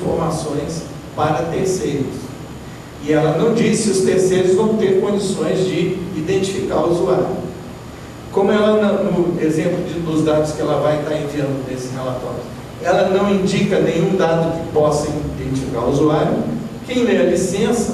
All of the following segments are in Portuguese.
informações para terceiros. E ela não diz se os terceiros vão ter condições de identificar o usuário. Como ela, no exemplo dos dados que ela vai estar enviando nesse relatório, ela não indica nenhum dado que possa identificar o usuário, quem lê a licença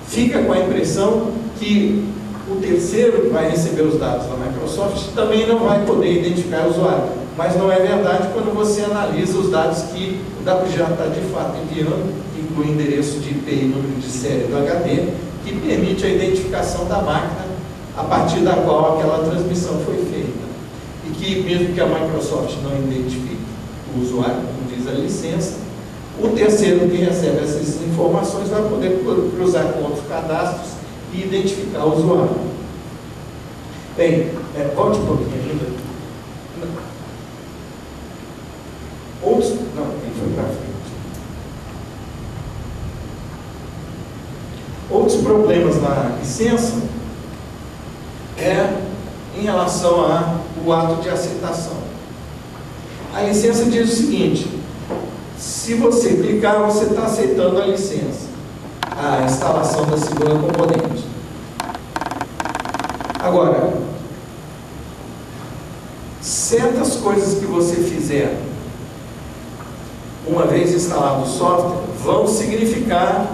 fica com a impressão que o terceiro que vai receber os dados da Microsoft também não vai poder identificar o usuário. Mas não é verdade quando você analisa os dados que o WGA está de fato enviando, que inclui endereço de IP e número de série do HD, que permite a identificação da máquina a partir da qual aquela transmissão foi feita. E que mesmo que a Microsoft não identifique o usuário, como diz a licença, o terceiro que recebe essas informações vai poder cruzar com outros cadastros e identificar o usuário. Bem, volte um pouquinho ainda. Outros, não, ele foi para frente. Outros problemas na licença em relação ao ato de aceitação. A licença diz o seguinte: se você clicar, você está aceitando a licença, a instalação da segunda componente. Agora, certas coisas que você fizer uma vez instalado o software vão significar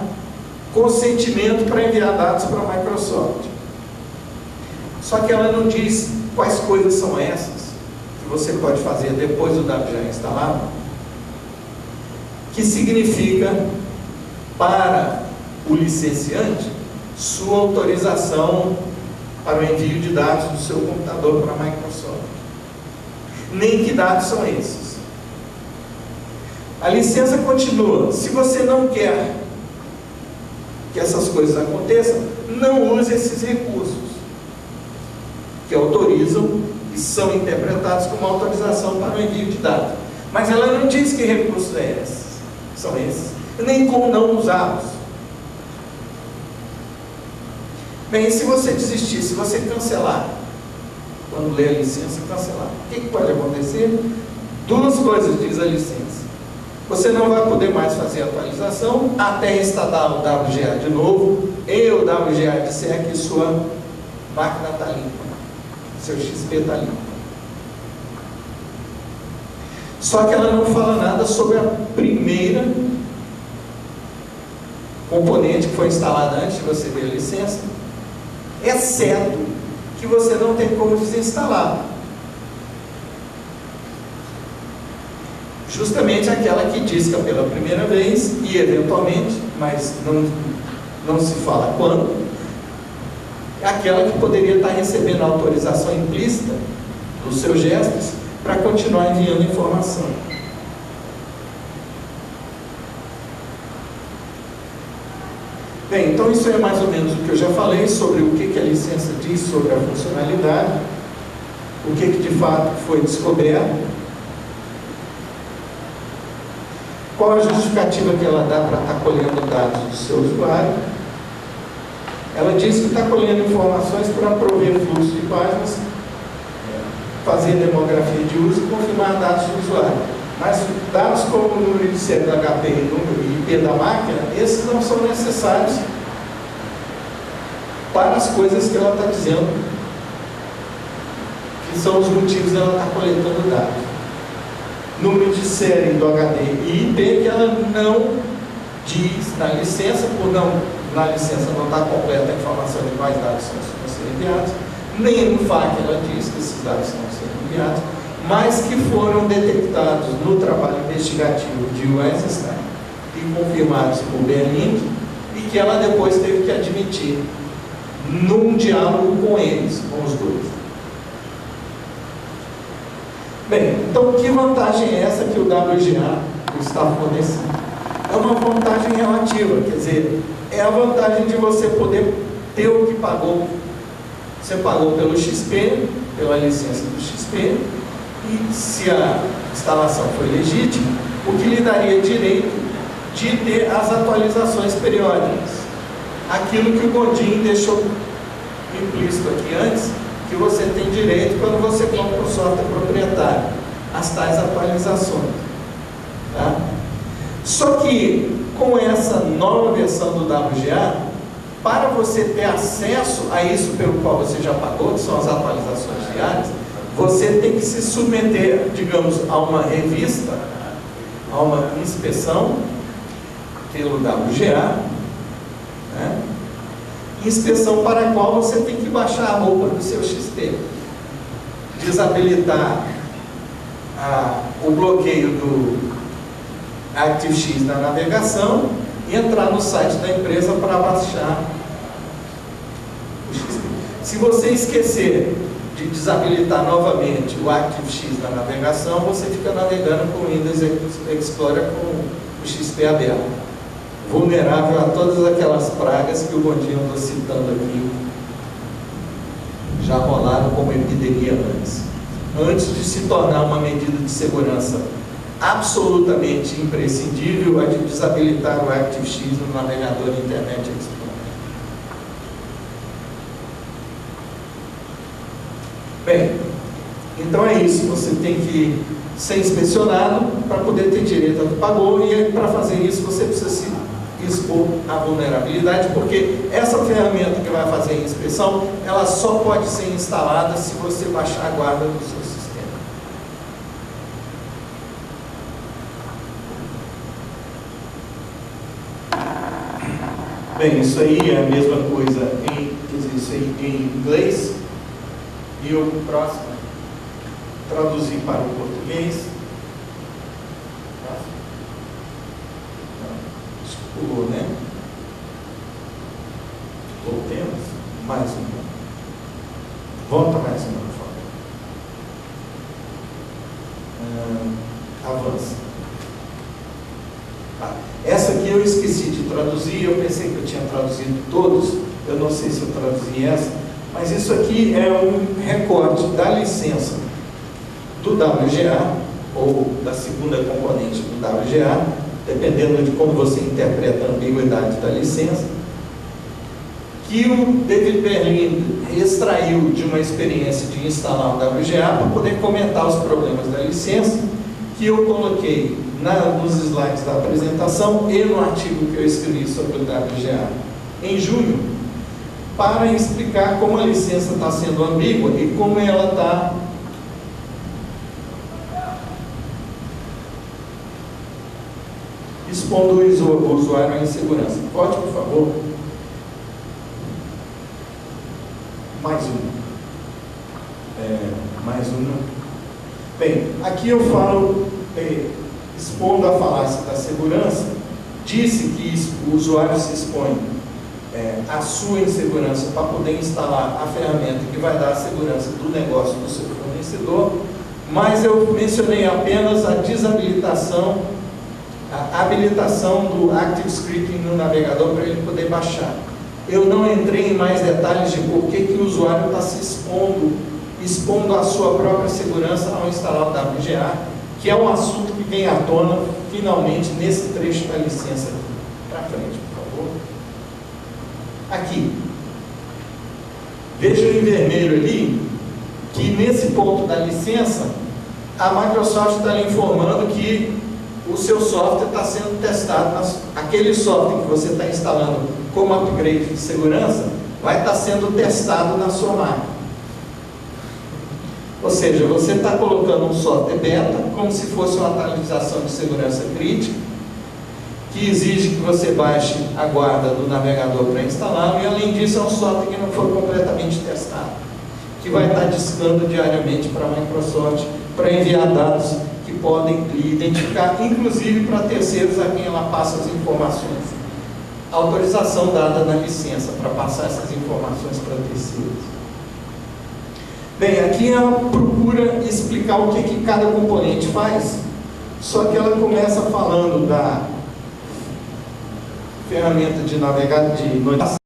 consentimento para enviar dados para a Microsoft. Só que ela não diz quais coisas são essas que você pode fazer depois do WGA instalado, que significa para o licenciante sua autorização para o envio de dados do seu computador para a Microsoft. Nem que dados são esses. A licença continua: se você não quer que essas coisas aconteçam, não use esses recursos que autorizam e são interpretados como autorização para o envio de dados. Mas ela não diz que recursos são esses, nem como não usá-los. Bem, se você desistir, se você cancelar, quando ler a licença, cancelar, o que pode acontecer? Duas coisas, diz a licença: você não vai poder mais fazer a atualização até instalar o WGA de novo, e o WGA disser que sua máquina está limpa, seu XP está limpo. Só que ela não fala nada sobre a primeira componente que foi instalada antes de você ver a licença, exceto que você não tem como desinstalar. Justamente aquela que disca pela primeira vez e eventualmente, mas não se fala quando, é aquela que poderia estar recebendo a autorização implícita dos seus gestos para continuar enviando informação. Bem, então isso é mais ou menos o que eu já falei sobre o que a licença diz sobre a funcionalidade, o que de fato foi descoberto, qual a justificativa que ela dá para estar colhendo dados do seu usuário. Ela diz que está colhendo informações para prover fluxo de páginas, fazer demografia de uso e confirmar dados do usuário. Mas dados como o número de série do HP e número e IP da máquina, esses não são necessários para as coisas que ela está dizendo, que são os motivos dela estar coletando dados. Número de série do HD e IP que ela não diz na licença, na licença não está completa a informação de quais dados vão ser enviados, nem no FAQ ela diz que esses dados estão sendo enviados, mas que foram detectados no trabalho investigativo de Weissenstein e confirmados por Berlin, e que ela depois teve que admitir num diálogo com eles, com os dois. Bem, então que vantagem é essa que o WGA está fornecendo? É uma vantagem relativa, quer dizer, é a vantagem de você poder ter o que pagou. Você pagou pelo XP, pela licença do XP, e se a instalação foi legítima, o que lhe daria direito de ter as atualizações periódicas. Aquilo que o Godin deixou implícito aqui antes, que você tem direito quando você compra o software proprietário, as tais atualizações. Tá? Só que com essa nova versão do WGA, para você ter acesso a isso pelo qual você já pagou, que são as atualizações diárias, você tem que se submeter, digamos, a uma revista, a uma inspeção pelo WGA, né? Inspeção para a qual você tem que baixar a roupa do seu XP, desabilitar o bloqueio do ActiveX na navegação e entrar no site da empresa para baixar o XP. Se você esquecer de desabilitar novamente o ActiveX na navegação, você fica navegando com o Windows Explorer com o XP aberto, vulnerável a todas aquelas pragas que o Gondinho andou citando aqui, já rolaram como epidemia antes de se tornar uma medida de segurança absolutamente imprescindível, a de desabilitar o ActiveX no navegador Internet Explorer. Bem, então é isso, você tem que ser inspecionado para poder ter direito ao que pagou, e para fazer isso você precisa se expor à vulnerabilidade, porque essa ferramenta que vai fazer a inspeção, ela só pode ser instalada se você baixar a guarda do seu sistema. Bem, isso aí é a mesma coisa em inglês, e o próximo, traduzir para o português. Pulou, né? Voltemos. Mais uma. Volta mais uma, por favor. Avança. Essa aqui eu esqueci de traduzir, eu pensei que eu tinha traduzido todos, eu não sei se eu traduzi essa, mas isso aqui é um recorte da licença do WGA, ou da segunda componente do WGA, dependendo de como você interpreta a ambiguidade da licença, que o David Berlin extraiu de uma experiência de instalar o WGA para poder comentar os problemas da licença, que eu coloquei nos slides da apresentação e no artigo que eu escrevi sobre o WGA em junho, para explicar como a licença está sendo ambígua e como ela está expondo o usuário à insegurança. Pode, por favor? Mais uma. Mais uma. Bem, aqui eu falo, expondo a falácia da segurança, disse que o usuário se expõe à sua insegurança para poder instalar a ferramenta que vai dar a segurança do negócio do seu fornecedor, mas eu mencionei apenas a desabilitação, a habilitação do ActiveScript no navegador para ele poder baixar. Eu não entrei em mais detalhes de por que o usuário está se expondo à sua própria segurança ao instalar o WGA, que é um assunto que vem à tona finalmente nesse trecho da licença aqui. Para frente, por favor. Aqui. Vejam em vermelho ali que nesse ponto da licença a Microsoft está lhe informando que o seu software está sendo testado, aquele software que você está instalando como upgrade de segurança vai estar sendo testado na sua máquina. Ou seja, você está colocando um software beta como se fosse uma atualização de segurança crítica, que exige que você baixe a guarda do navegador para instalá-lo, e além disso é um software que não foi completamente testado, que vai estar discando diariamente para a Microsoft para enviar dados que podem lhe identificar, inclusive para terceiros a quem ela passa as informações. Autorização dada na licença para passar essas informações para terceiros. Bem, aqui ela procura explicar o que cada componente faz, só que ela começa falando da ferramenta de navegação,